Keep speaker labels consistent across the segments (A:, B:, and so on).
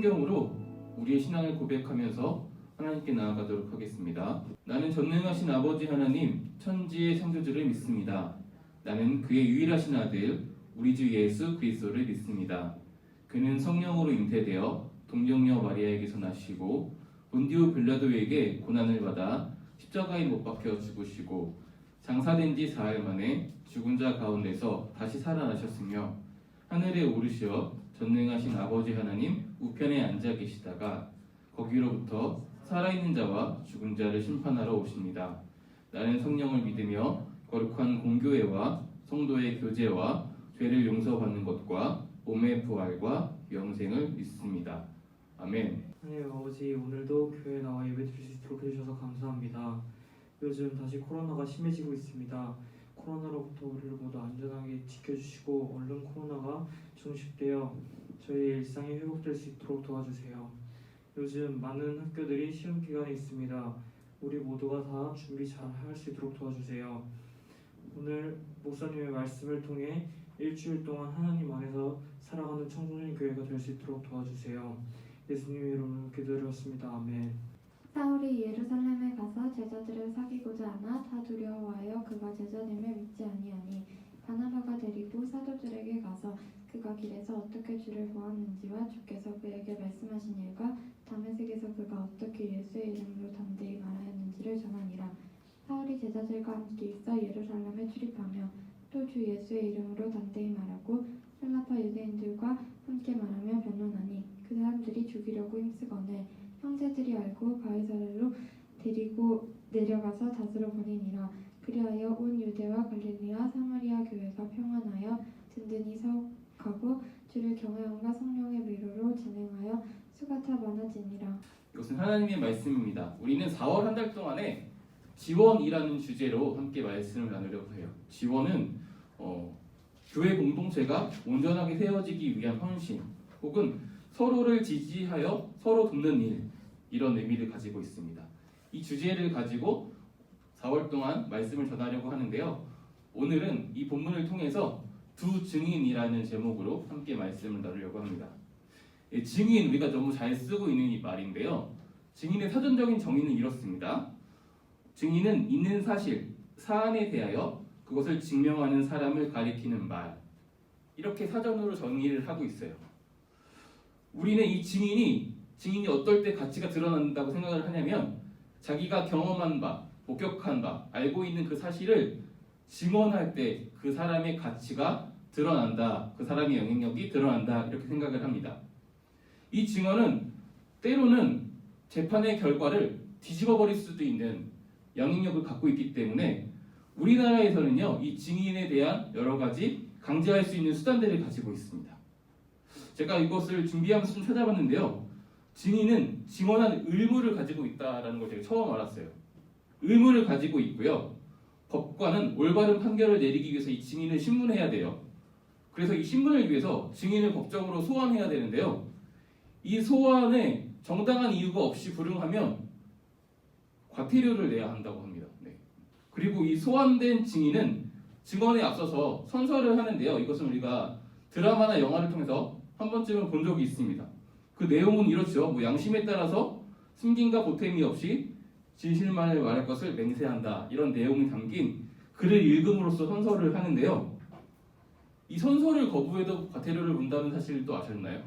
A: 성경으로 우리의 신앙을 고백하면서 하나님께 나아가도록 하겠습니다. 나는 전능하신 아버지 하나님, 천지의 창조주를 믿습니다. 나는 그의 유일하신 아들, 우리 주 예수 그리스도를 믿습니다. 그는 성령으로 잉태되어 동정녀 마리아에게서 나시고 본디오 빌라도에게 고난을 받아 십자가에 못 박혀 죽으시고 장사된 지 4일 만에 죽은 자 가운데서 다시 살아나셨으며 하늘에 오르시어 전능하신 아버지 하나님 우편에 앉아 계시다가 거기로부터 살아있는 자와 죽은 자를 심판하러 오십니다. 나는 성령을 믿으며 거룩한 공교회와 성도의 교제와 죄를 용서받는 것과 몸의 부활과 영생을 믿습니다. 아멘.
B: 하나님 아버지, 오늘도 교회에 나와 예배드릴 수 있도록 해주셔서 감사합니다. 요즘 다시 코로나가 심해지고 있습니다. 코로나로부터 우리를 모두 안전하게 지켜주시고 얼른 코로나가 종식되어 저희의 일상이 회복될 수 있도록 도와주세요. 요즘 많은 학교들이 시험 기간에 있습니다. 우리 모두가 다 준비 잘 할 수 있도록 도와주세요. 오늘 목사님의 말씀을 통해 일주일 동안 하나님 안에서 살아가는 청소년 교회가 될 수 있도록 도와주세요. 예수님의 이름으로 기도드렸습니다. 아멘.
C: 사울이 예루살렘에 가서 제자들을 사귀고자 하나 다 두려워하여 그가 제자됨을 믿지 아니하니 바나바가 데리고 사도들에게 가서 그가 길에서 어떻게 주를 보았는지와 주께서 그에게 말씀하신 일과 다메섹에서 그가 어떻게 예수의 이름으로 담대히 말하였는지를 전하니라. 사울이 제자들과 함께 있어 예루살렘에 출입하며 또 주 예수의 이름으로 담대히 말하고 헬라파 유대인들과 함께 말하며 변론하니 그 사람들이 죽이려고 힘쓰거늘 형제들이 알고 가이사랴로 데리고 내려가서 다스려 보내니라. 그리하여 온 유대와 갈릴리와 사마리아 교회가 평안하여 든든히 서하고 주를 경외함과 성령의 위로로 진행하여 수가 타 많아지니라.
A: 이것은 하나님의 말씀입니다. 우리는 4월 한 달 동안에 지원이라는 주제로 함께 말씀을 나누려고 해요. 지원은 교회 공동체가 온전하게 세워지기 위한 헌신 혹은 서로를 지지하여 서로 돕는 일, 이런 의미를 가지고 있습니다. 이 주제를 가지고 4월 동안 말씀을 전하려고 하는데요. 오늘은 이 본문을 통해서 두 증인이라는 제목으로 함께 말씀을 나누려고 합니다. 증인, 우리가 너무 잘 쓰고 있는 이 말인데요. 증인의 사전적인 정의는 이렇습니다. 증인은 있는 사실, 사안에 대하여 그것을 증명하는 사람을 가리키는 말, 이렇게 사전으로 정의를 하고 있어요. 우리는 이 증인이 어떨 때 가치가 드러난다고 생각을 하냐면 자기가 경험한 바, 목격한 바, 알고 있는 그 사실을 증언할 때 그 사람의 가치가 드러난다, 그 사람의 영향력이 드러난다, 이렇게 생각을 합니다. 이 증언은 때로는 재판의 결과를 뒤집어 버릴 수도 있는 영향력을 갖고 있기 때문에 우리나라에서는요, 이 증인에 대한 여러 가지 강제할 수 있는 수단들을 가지고 있습니다. 제가 이것을 준비하면서 좀 찾아봤는데요. 증인은 증언한 의무를 가지고 있다는 걸 제가 처음 알았어요. 의무를 가지고 있고요. 법관은 올바른 판결을 내리기 위해서 이 증인을 신문해야 돼요. 그래서 이 신문을 위해서 증인을 법정으로 소환해야 되는데요. 이 소환에 정당한 이유가 없이 불응하면 과태료를 내야 한다고 합니다. 네. 그리고 이 소환된 증인은 증언에 앞서서 선서를 하는데요. 이것은 우리가 드라마나 영화를 통해서 한 번쯤은 본 적이 있습니다. 그 내용은 이렇죠. 양심에 따라서 숨김과 보탬이 없이 진실만을 말할 것을 맹세한다, 이런 내용이 담긴 글을 읽음으로써 선서를 하는데요. 이 선서를 거부해도 과태료를 문다는 사실을 또 아셨나요?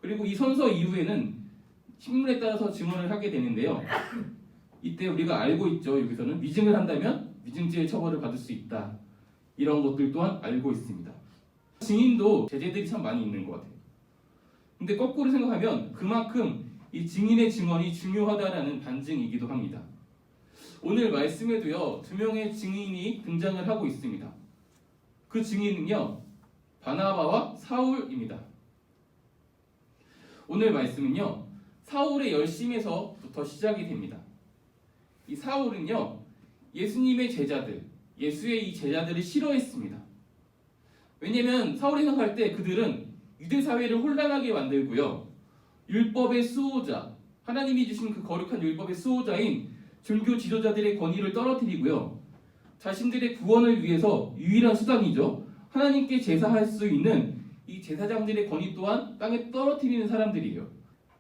A: 그리고 이 선서 이후에는 신문에 따라서 증언을 하게 되는데요. 이때 우리가 알고 있죠. 여기서는 위증을 한다면 위증죄의 처벌을 받을 수 있다, 이런 것들 또한 알고 있습니다. 증인도 제재들이 참 많이 있는 것 같아요. 근데 거꾸로 생각하면 그만큼 이 증인의 증언이 중요하다라는 반증이기도 합니다. 오늘 말씀에도요, 두 명의 증인이 등장을 하고 있습니다. 그 증인은요, 바나바와 사울입니다. 오늘 말씀은요, 사울의 열심에서부터 시작이 됩니다. 이 사울은요, 예수님의 제자들, 예수의 이 제자들을 싫어했습니다. 왜냐면 사울이 생각할 때 그들은 유대 사회를 혼란하게 만들고요, 율법의 수호자, 하나님이 주신 그 거룩한 율법의 수호자인 종교 지도자들의 권위를 떨어뜨리고요, 자신들의 구원을 위해서 유일한 수단이죠, 하나님께 제사할 수 있는 이 제사장들의 권위 또한 땅에 떨어뜨리는 사람들이에요.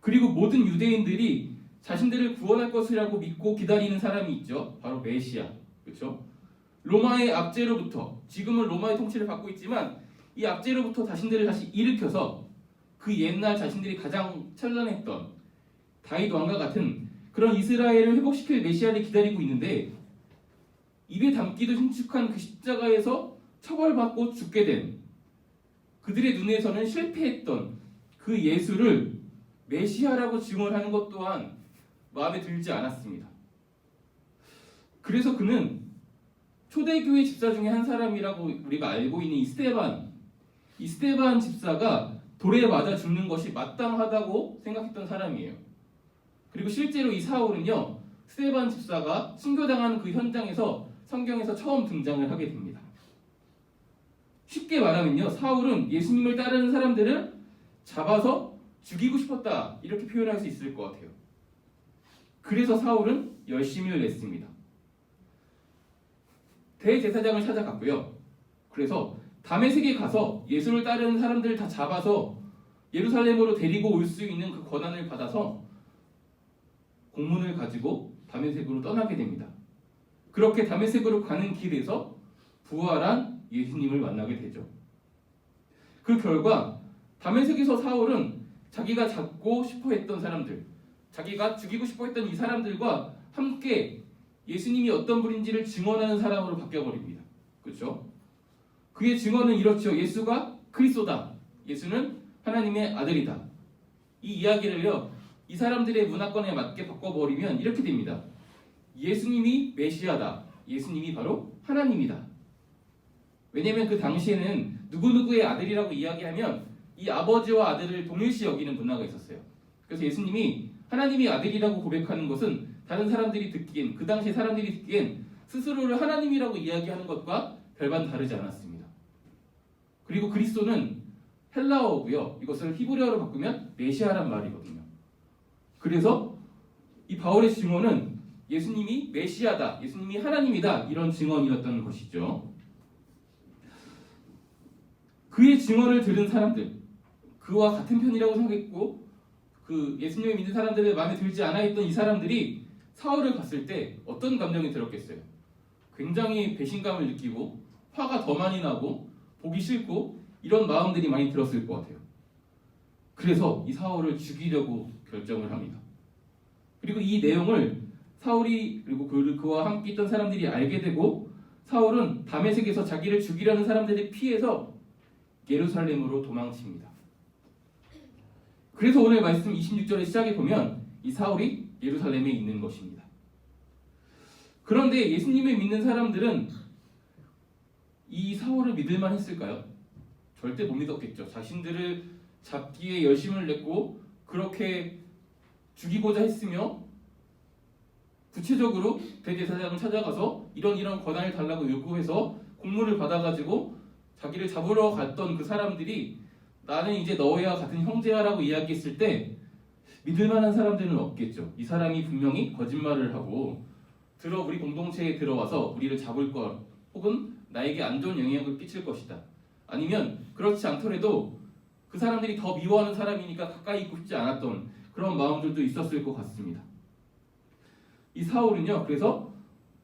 A: 그리고 모든 유대인들이 자신들을 구원할 것이라고 믿고 기다리는 사람이 있죠. 바로 메시아. 그렇죠? 로마의 압제로부터, 지금은 로마의 통치를 받고 있지만 이 압제로부터 자신들을 다시 일으켜서 그 옛날 자신들이 가장 찬란했던 다윗 왕과 같은 그런 이스라엘을 회복시킬 메시아를 기다리고 있는데, 입에 담기도 힘축한 그 십자가에서 처벌받고 죽게 된, 그들의 눈에서는 실패했던 그 예수를 메시아라고 증언하는 것 또한 마음에 들지 않았습니다. 그래서 그는 초대교회 집사 중에 한 사람이라고 우리가 알고 있는 이 스데반 집사가 돌에 맞아 죽는 것이 마땅하다고 생각했던 사람이에요. 그리고 실제로 이 사울은요, 스데반 집사가 순교당하는 그 현장에서 성경에서 처음 등장을 하게 됩니다. 쉽게 말하면요, 사울은 예수님을 따르는 사람들을 잡아서 죽이고 싶었다, 이렇게 표현할 수 있을 것 같아요. 그래서 사울은 열심을 냈습니다. 대제사장을 찾아갔고요. 그래서 다메섹에 가서 예수를 따르는 사람들을 다 잡아서 예루살렘으로 데리고 올 수 있는 그 권한을 받아서 공문을 가지고 다메섹으로 떠나게 됩니다. 그렇게 다메섹으로 가는 길에서 부활한 예수님을 만나게 되죠. 그 결과 다메섹에서 사울은 자기가 잡고 싶어 했던 사람들, 자기가 죽이고 싶어 했던 이 사람들과 함께 예수님이 어떤 분인지를 증언하는 사람으로 바뀌어버립니다. 그렇죠? 그의 증언은 이렇죠. 예수가 그리스도다. 예수는 하나님의 아들이다. 이 이야기를요, 이 사람들의 문화권에 맞게 바꿔버리면 이렇게 됩니다. 예수님이 메시아다. 예수님이 바로 하나님이다. 왜냐하면 그 당시에는 누구누구의 아들이라고 이야기하면 이 아버지와 아들을 동일시 여기는 문화가 있었어요. 그래서 예수님이 하나님이 아들이라고 고백하는 것은 다른 사람들이 듣기엔, 그 당시 사람들이 듣기엔 스스로를 하나님이라고 이야기하는 것과 별반 다르지 않았습니다. 그리고 그리스도는 헬라어고요. 이것을 히브리어로 바꾸면 메시아란 말이거든요. 그래서 이 바울의 증언은 예수님이 메시아다, 예수님이 하나님이다, 이런 증언이었던 것이죠. 그의 증언을 들은 사람들, 그와 같은 편이라고 생각했고 그 예수님을 믿는 사람들의 마음에 들지 않아 했던 이 사람들이 사울을 봤을 때 어떤 감정이 들었겠어요? 굉장히 배신감을 느끼고 화가 더 많이 나고 보기 싫고 이런 마음들이 많이 들었을 것 같아요. 그래서 이 사울을 죽이려고 결정을 합니다. 그리고 이 내용을 사울이 그리고 그와 함께 있던 사람들이 알게 되고 사울은 다메섹에서 자기를 죽이려는 사람들을 피해서 예루살렘으로 도망칩니다. 그래서 오늘 말씀 26절의 시작에 보면 이 사울이 예루살렘에 있는 것입니다. 그런데 예수님을 믿는 사람들은 이 사울을 믿을만 했을까요? 절대 못 믿었겠죠. 자신들을 잡기에 열심을 냈고 그렇게 죽이고자 했으며 구체적으로 대제사장을 찾아가서 이런 권한을 달라고 요구해서 공문을 받아가지고 자기를 잡으러 갔던 그 사람들이 나는 이제 너와 같은 형제야라고 이야기했을 때 믿을 만한 사람들은 없겠죠. 이 사람이 분명히 거짓말을 하고 우리 공동체에 들어와서 우리를 잡을 것 혹은 나에게 안 좋은 영향을 끼칠 것이다. 아니면 그렇지 않더라도 그 사람들이 더 미워하는 사람이니까 가까이 있고 싶지 않았던 그런 마음들도 있었을 것 같습니다. 이 사울은요, 그래서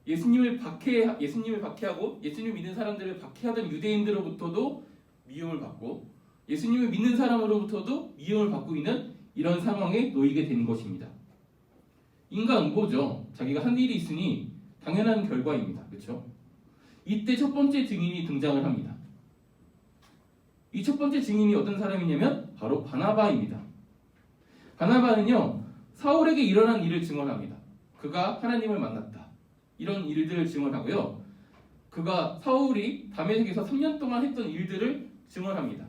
A: 예수님을 박해하고 예수님을 믿는 사람들을 박해하던 유대인들로부터도 미움을 받고 예수님을 믿는 사람으로부터도 미움을 받고 있는 이런 상황에 놓이게 된 것입니다. 인간응보죠. 자기가 한 일이 있으니 당연한 결과입니다. 그렇죠? 이때 첫 번째 증인이 등장을 합니다. 이 첫 번째 증인이 어떤 사람이냐면 바로 바나바입니다. 바나바는요, 사울에게 일어난 일을 증언합니다. 그가 하나님을 만났다. 이런 일들을 증언하고요. 그가 사울이 다메섹에서 3년 동안 했던 일들을 증언합니다.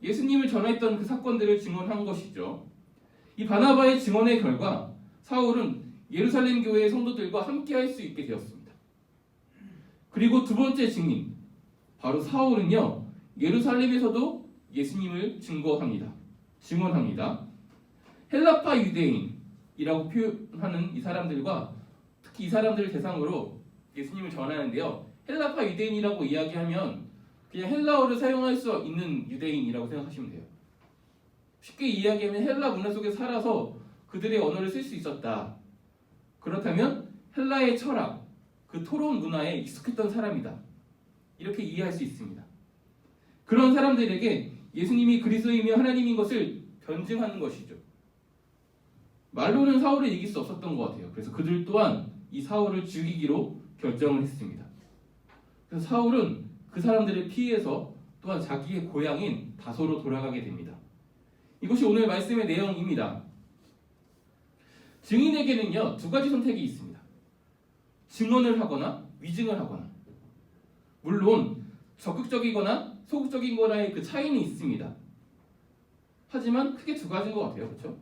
A: 예수님을 전했던 그 사건들을 증언한 것이죠. 이 바나바의 증언의 결과 사울은 예루살렘 교회의 성도들과 함께 할 수 있게 되었습니다. 그리고 두 번째 증인, 바로 사울은요, 예루살렘에서도 예수님을 증언합니다. 헬라파 유대인이라고 표현하는 이 사람들과 특히 이 사람들을 대상으로 예수님을 전하는데요. 헬라파 유대인이라고 이야기하면 그냥 헬라어를 사용할 수 있는 유대인이라고 생각하시면 돼요. 쉽게 이야기하면 헬라 문화 속에 살아서 그들의 언어를 쓸 수 있었다. 그렇다면 헬라의 철학, 그 토론 문화에 익숙했던 사람이다. 이렇게 이해할 수 있습니다. 그런 사람들에게 예수님이 그리스도이며 하나님인 것을 변증하는 것이죠. 말로는 사울을 이길 수 없었던 것 같아요. 그래서 그들 또한 이 사울을 죽이기로 결정을 했습니다. 그래서 사울은 그 사람들을 피해서 또한 자기의 고향인 다소로 돌아가게 됩니다. 이것이 오늘 말씀의 내용입니다. 증인에게는요, 두 가지 선택이 있습니다. 증언을 하거나 위증을 하거나. 물론 적극적이거나 소극적인 거라의 그 차이는 있습니다. 하지만 크게 두 가지인 것 같아요. 그렇죠?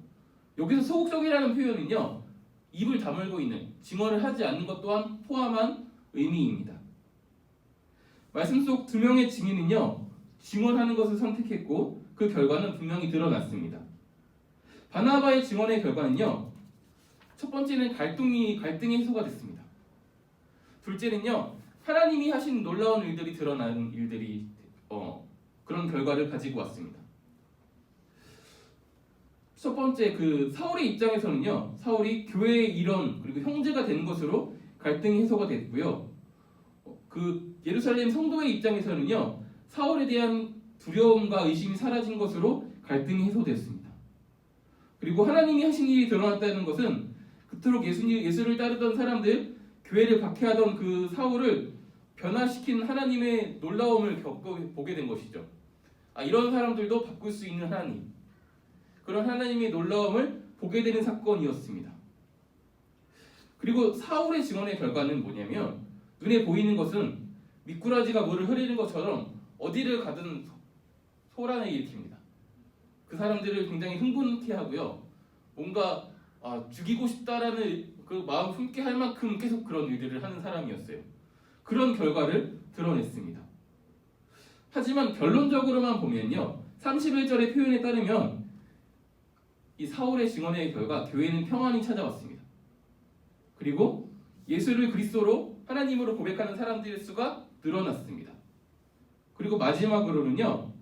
A: 여기서 소극적이라는 표현은요, 입을 다물고 있는, 증언을 하지 않는 것 또한 포함한 의미입니다. 말씀 속 두 명의 증인은요, 증언하는 것을 선택했고 그 결과는 분명히 드러났습니다. 바나바의 증언의 결과는요, 첫 번째는 갈등이 해소가 됐습니다. 둘째는요, 하나님이 하신 놀라운 일들이 드러나는 일들이 그런 결과를 가지고 왔습니다. 첫 번째, 그 사울의 입장에서는요, 사울이 교회의 일원 그리고 형제가 된 것으로 갈등이 해소가 됐고요. 그 예루살렘 성도의 입장에서는요, 사울에 대한 두려움과 의심이 사라진 것으로 갈등이 해소됐습니다. 그리고 하나님이 하신 일이 드러났다는 것은 그토록 예수를 따르던 사람들, 교회를 박해하던 그 사울을 변화시킨 하나님의 놀라움을 보게 된 것이죠. 이런 사람들도 바꿀 수 있는 하나님, 그런 하나님의 놀라움을 보게 되는 사건이었습니다. 그리고 사울의 증언의 결과는 뭐냐면, 눈에 보이는 것은 미꾸라지가 물을 흐리는 것처럼 어디를 가든 소란을 일으킵니다. 그 사람들을 굉장히 흥분케 하고요. 뭔가 죽이고 싶다라는 그 마음 품게 할 만큼 계속 그런 일들을 하는 사람이었어요. 그런 결과를 드러냈습니다. 하지만 결론적으로만 보면요, 31절의 표현에 따르면 이 사울의 증언의 결과 교회는 평안이 찾아왔습니다. 그리고 예수를 그리스도로 하나님으로 고백하는 사람들의 수가 늘어났습니다. 그리고 마지막으로는요,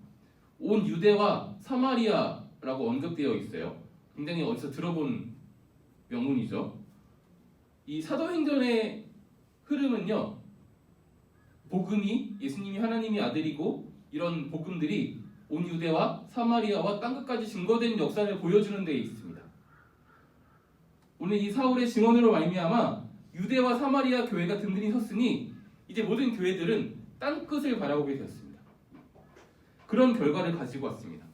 A: 온 유대와 사마리아라고 언급되어 있어요. 굉장히 어디서 들어본 명문이죠. 이 사도행전의 흐름은요, 복음이 예수님이 하나님의 아들이고 이런 복음들이 온 유대와 사마리아와 땅끝까지 증거된 역사를 보여주는 데에 있습니다. 오늘 이 사울의 증언으로 말미암아 유대와 사마리아 교회가 든든히 섰으니 이제 모든 교회들은 땅끝을 바라보게 되었습니다. 그런 결과를 가지고 왔습니다.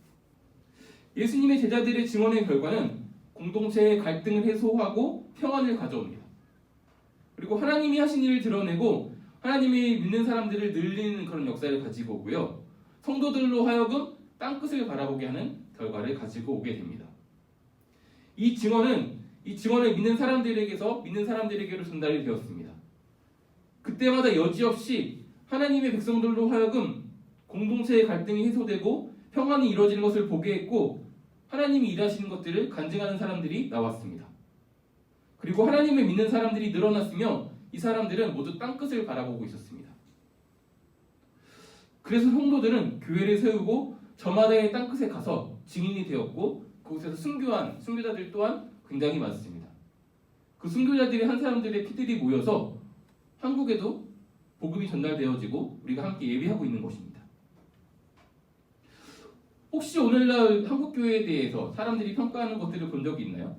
A: 예수님의 제자들의 증언의 결과는 공동체의 갈등을 해소하고 평안을 가져옵니다. 그리고 하나님이 하신 일을 드러내고 하나님이 믿는 사람들을 늘리는 그런 역사를 가지고 오고요. 성도들로 하여금 땅끝을 바라보게 하는 결과를 가지고 오게 됩니다. 이 증언을 믿는 사람들에게로 전달이 되었습니다. 그때마다 여지없이 하나님의 백성들로 하여금 공동체의 갈등이 해소되고 평안이 이루어지는 것을 보게 했고, 하나님이 일하시는 것들을 간증하는 사람들이 나왔습니다. 그리고 하나님을 믿는 사람들이 늘어났으며 이 사람들은 모두 땅끝을 바라보고 있었습니다. 그래서 성도들은 교회를 세우고 저마다의 땅끝에 가서 증인이 되었고, 그곳에서 순교한 순교자들 또한 굉장히 많습니다. 그 순교자들이 한 사람들의 피들이 모여서 한국에도 복음이 전달되어지고 우리가 함께 예배하고 있는 것입니다. 혹시 오늘날 한국교회에 대해서 사람들이 평가하는 것들을 본 적이 있나요?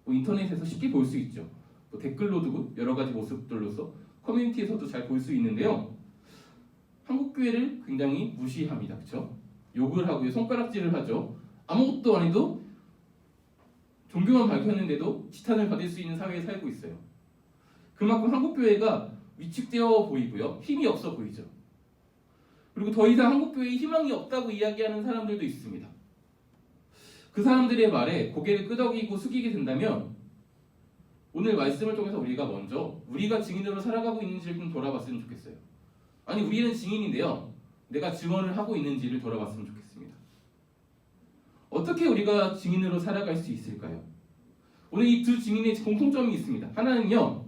A: 인터넷에서 쉽게 볼 수 있죠. 댓글로도 여러 가지 모습들로서 커뮤니티에서도 잘 볼 수 있는데요. 한국교회를 굉장히 무시합니다. 그렇죠? 욕을 하고요. 손가락질을 하죠. 아무것도 안 해도 종교만 밝혔는데도 지탄을 받을 수 있는 사회에 살고 있어요. 그만큼 한국교회가 위축되어 보이고요. 힘이 없어 보이죠. 그리고 더 이상 한국교회에 희망이 없다고 이야기하는 사람들도 있습니다. 그 사람들의 말에 고개를 끄덕이고 숙이게 된다면 오늘 말씀을 통해서 우리가 먼저 우리가 증인으로 살아가고 있는지를 좀 돌아봤으면 좋겠어요. 아니, 우리는 증인인데요, 내가 증언을 하고 있는지를 돌아봤으면 좋겠습니다. 어떻게 우리가 증인으로 살아갈 수 있을까요? 오늘 이 두 증인의 공통점이 있습니다. 하나는요,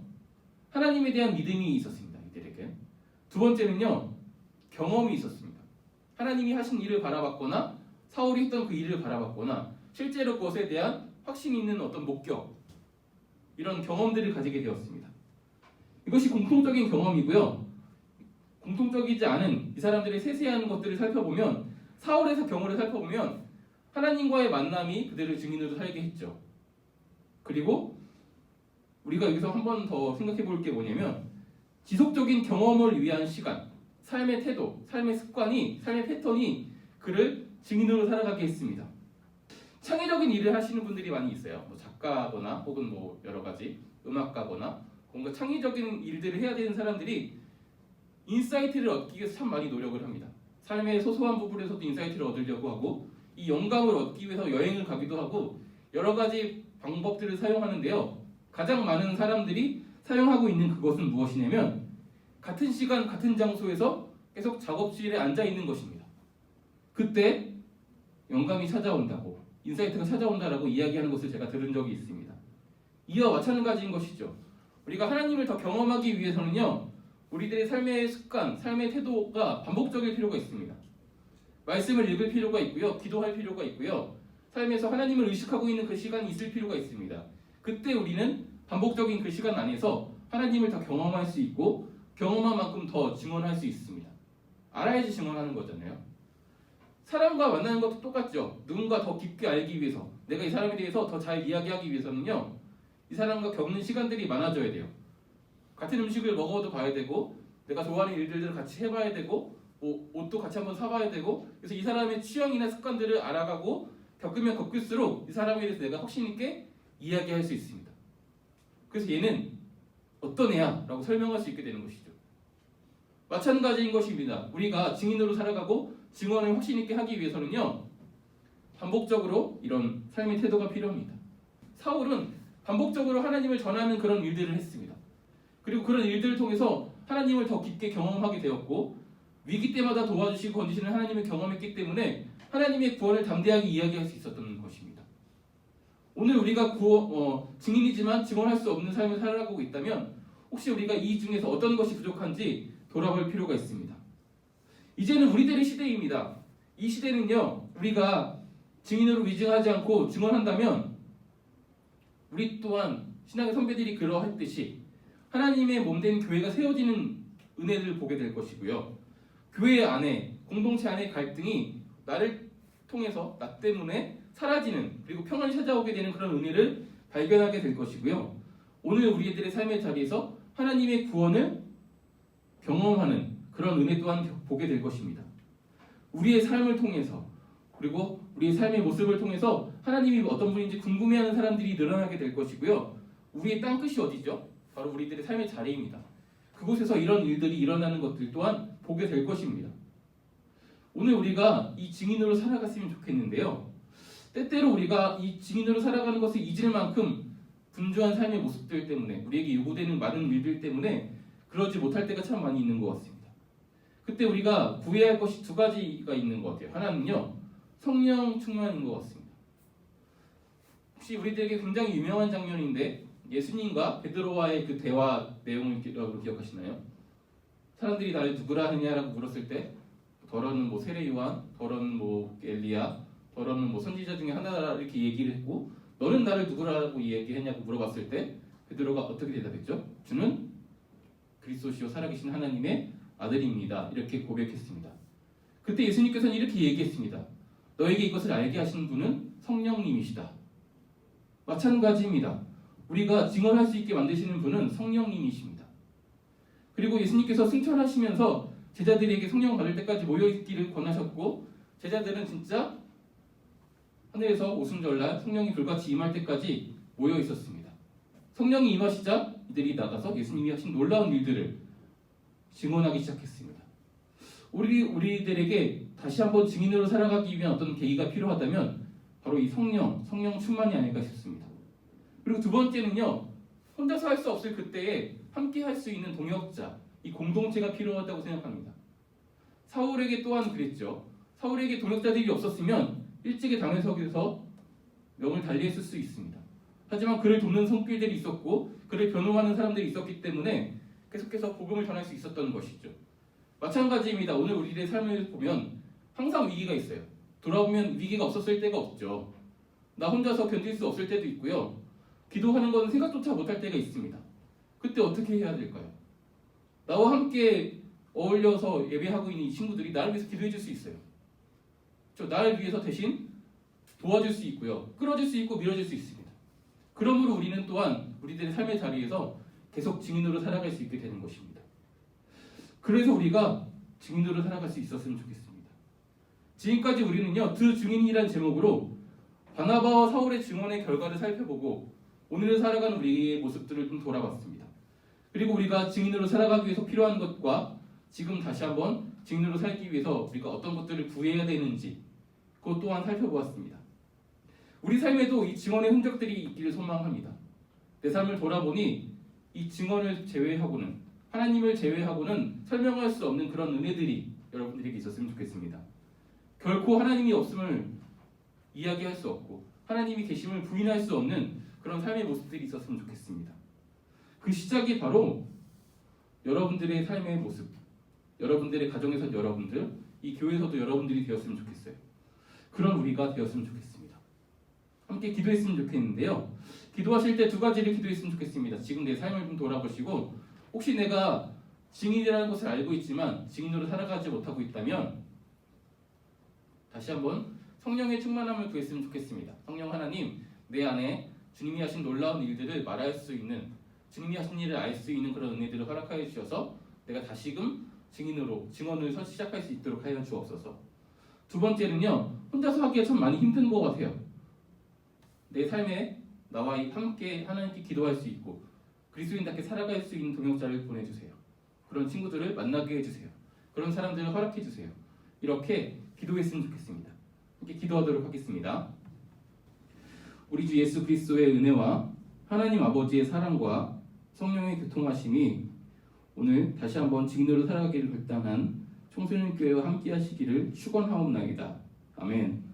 A: 하나님에 대한 믿음이 있었습니다. 이들에게. 두 번째는요, 경험이 있었습니다. 하나님이 하신 일을 바라봤거나 사울이 했던 그 일을 바라봤거나 실제로 그것에 대한 확신이 있는 어떤 목격, 이런 경험들을 가지게 되었습니다. 이것이 공통적인 경험이고요. 공통적이지 않은 이 사람들의 세세한 것들을 살펴보면, 사울의 경우를 살펴보면 하나님과의 만남이 그들을 증인으로 살게 했죠. 그리고 우리가 여기서 한 번 더 생각해 볼 게 뭐냐면, 지속적인 경험을 위한 시간, 삶의 태도, 삶의 습관이, 삶의 패턴이 그를 증인으로 살아가게 했습니다. 창의적인 일을 하시는 분들이 많이 있어요. 뭐 작가거나 혹은 뭐 여러 가지 음악가거나 뭔가 창의적인 일들을 해야 되는 사람들이 인사이트를 얻기 위해서 참 많이 노력을 합니다. 삶의 소소한 부분에서도 인사이트를 얻으려고 하고, 이 영감을 얻기 위해서 여행을 가기도 하고 여러 가지 방법들을 사용하는데요. 가장 많은 사람들이 사용하고 있는 그것은 무엇이냐면, 같은 시간 같은 장소에서 계속 작업실에 앉아 있는 것입니다. 그때 영감이 찾아온다고, 인사이트가 찾아온다라고 이야기하는 것을 제가 들은 적이 있습니다. 이와 마찬가지인 것이죠. 우리가 하나님을 더 경험하기 위해서는요, 우리들의 삶의 습관, 삶의 태도가 반복적일 필요가 있습니다. 말씀을 읽을 필요가 있고요, 기도할 필요가 있고요, 삶에서 하나님을 의식하고 있는 그 시간이 있을 필요가 있습니다. 그때 우리는 반복적인 그 시간 안에서 하나님을 더 경험할 수 있고, 경험한 만큼 더 증언할 수 있습니다. 알아야지 증언하는 거잖아요. 사람과 만나는 것도 똑같죠. 누군가 더 깊게 알기 위해서, 내가 이 사람에 대해서 더 잘 이야기하기 위해서는요, 이 사람과 겪는 시간들이 많아져야 돼요. 같은 음식을 먹어도 봐야 되고, 내가 좋아하는 일들을 같이 해봐야 되고, 뭐 옷도 같이 한번 사봐야 되고, 그래서 이 사람의 취향이나 습관들을 알아가고 겪으면 겪을수록 이 사람에 대해서 내가 확신 있게 이야기할 수 있습니다. 그래서 얘는 어떤 애야? 라고 설명할 수 있게 되는 것이죠. 마찬가지인 것입니다. 우리가 증인으로 살아가고 증언을 확신 있게 하기 위해서는요, 반복적으로 이런 삶의 태도가 필요합니다. 사울은 반복적으로 하나님을 전하는 그런 일들을 했습니다. 그리고 그런 일들을 통해서 하나님을 더 깊게 경험하게 되었고, 위기 때마다 도와주시고 건지시는 하나님을 경험했기 때문에 하나님의 구원을 담대하게 이야기할 수 있었던 것입니다. 오늘 우리가 증인이지만 증언할 수 없는 삶을 살아가고 있다면, 혹시 우리가 이 중에서 어떤 것이 부족한지 돌아볼 필요가 있습니다. 이제는 우리들의 시대입니다. 이 시대는요, 우리가 증인으로 위증하지 않고 증언한다면 우리 또한 신앙의 선배들이 그러했듯이 하나님의 몸된 교회가 세워지는 은혜를 보게 될 것이고요, 교회 안에, 공동체 안의 갈등이 나를 통해서, 나 때문에 사라지는, 그리고 평안이 찾아오게 되는 그런 은혜를 발견하게 될 것이고요, 오늘 우리들의 삶의 자리에서 하나님의 구원을 경험하는 그런 은혜 또한 보게 될 것입니다. 우리의 삶을 통해서, 그리고 우리의 삶의 모습을 통해서 하나님이 어떤 분인지 궁금해하는 사람들이 늘어나게 될 것이고요, 우리의 땅끝이 어디죠? 바로 우리들의 삶의 자리입니다. 그곳에서 이런 일들이 일어나는 것들 또한 보게 될 것입니다. 오늘 우리가 이 증인으로 살아갔으면 좋겠는데요, 때때로 우리가 이 증인으로 살아가는 것을 잊을 만큼 분주한 삶의 모습들 때문에, 우리에게 요구되는 많은 일들 때문에 그러지 못할 때가 참 많이 있는 것 같습니다. 그때 우리가 구해야 할 것이 두 가지가 있는 것 같아요. 하나는요, 성령 충만인 것 같습니다. 혹시 우리들에게 굉장히 유명한 장면인데, 예수님과 베드로와의 그 대화 내용을 기억하시나요? 사람들이 나를 누구라 하느냐라고 물었을 때, 더러는 뭐 세례 요한, 더러는 뭐 엘리야, 더러는 뭐 선지자 중에 하나라 이렇게 얘기를 했고, 너는 나를 누구라고 얘기했냐고 물어봤을 때 베드로가 어떻게 대답했죠? 주는 그리스도시요 살아계신 하나님의 아들입니다. 이렇게 고백했습니다. 그때 예수님께서는 이렇게 얘기했습니다. 너에게 이것을 알게 하신 분은 성령님이시다. 마찬가지입니다. 우리가 증언할 수 있게 만드시는 분은 성령님이십니다. 그리고 예수님께서 승천하시면서 제자들에게 성령 받을 때까지 모여있기를 권하셨고, 제자들은 진짜 하늘에서 오순절날 성령이 불같이 임할 때까지 모여 있었습니다. 성령이 임하시자 이들이 나가서 예수님이 하신 놀라운 일들을 증언하기 시작했습니다. 우리들에게 다시 한번 증인으로 살아가기 위한 어떤 계기가 필요하다면 바로 이 성령 충만이 아닐까 싶습니다. 그리고 두 번째는요, 혼자서 할 수 없을 그때에 함께 할 수 있는 동역자, 이 공동체가 필요하다고 생각합니다. 사울에게 또한 그랬죠. 사울에게 동역자들이 없었으면 일찍이 담에석에서 명을 달리했을 수 있습니다. 하지만 그를 돕는 손길들이 있었고, 그를 변호하는 사람들이 있었기 때문에 계속해서 복음을 전할 수 있었던 것이죠. 마찬가지입니다. 오늘 우리의 삶을 보면 항상 위기가 있어요. 돌아보면 위기가 없었을 때가 없죠. 나 혼자서 견딜 수 없을 때도 있고요. 기도하는 건 생각조차 못할 때가 있습니다. 그때 어떻게 해야 될까요? 나와 함께 어울려서 예배하고 있는 이 친구들이 나를 위해서 기도해 줄 수 있어요. 나를 위해서 대신 도와줄 수 있고요. 끌어줄 수 있고 밀어줄 수 있습니다. 그러므로 우리는 또한 우리들의 삶의 자리에서 계속 증인으로 살아갈 수 있게 되는 것입니다. 그래서 우리가 증인으로 살아갈 수 있었으면 좋겠습니다. 지금까지 우리는요, 두 증인이란 제목으로 바나바와 사울의 증언의 결과를 살펴보고 오늘을 살아가는 우리의 모습들을 좀 돌아봤습니다. 그리고 우리가 증인으로 살아가기 위해서 필요한 것과 지금 다시 한번 증인으로 살기 위해서 우리가 어떤 것들을 구해야 되는지 그것 또한 살펴보았습니다. 우리 삶에도 이 증언의 흔적들이 있기를 소망합니다. 내 삶을 돌아보니 이 증언을 제외하고는, 하나님을 제외하고는 설명할 수 없는 그런 은혜들이 여러분들에게 있었으면 좋겠습니다. 결코 하나님이 없음을 이야기할 수 없고 하나님이 계심을 부인할 수 없는 그런 삶의 모습들이 있었으면 좋겠습니다. 그 시작이 바로 여러분들의 삶의 모습, 여러분들의 가정에서 여러분들, 이 교회에서도 여러분들이 되었으면 좋겠어요. 그런 우리가 되었으면 좋겠습니다. 함께 기도했으면 좋겠는데요. 기도하실 때 두 가지를 기도했으면 좋겠습니다. 지금 내 삶을 좀 돌아보시고 혹시 내가 증인이라는 것을 알고 있지만 증인으로 살아가지 못하고 있다면 다시 한번 성령의 충만함을 구했으면 좋겠습니다. 성령 하나님, 내 안에 주님이 하신 놀라운 일들을 말할 수 있는, 주님이 하신 일을 알 수 있는 그런 은혜들을 허락하여 주셔서 내가 다시금 증언을 시작할 수 있도록 하여 주옵소서. 두 번째는요, 혼자서 하기가 참 많이 힘든 것 같아요. 내 삶에 나와 함께 하나님께 기도할 수 있고 그리스도인답게 살아갈 수 있는 동역자를 보내주세요. 그런 친구들을 만나게 해주세요. 그런 사람들을 허락해 주세요. 이렇게 기도했으면 좋겠습니다. 함께 기도하도록 하겠습니다. 우리 주 예수 그리스도의 은혜와 하나님 아버지의 사랑과 성령의 교통하심이 오늘 다시 한번 증인으로 살아가기를 결단한 청소년교회와 함께 하시기를 축원하옵나이다. 아멘.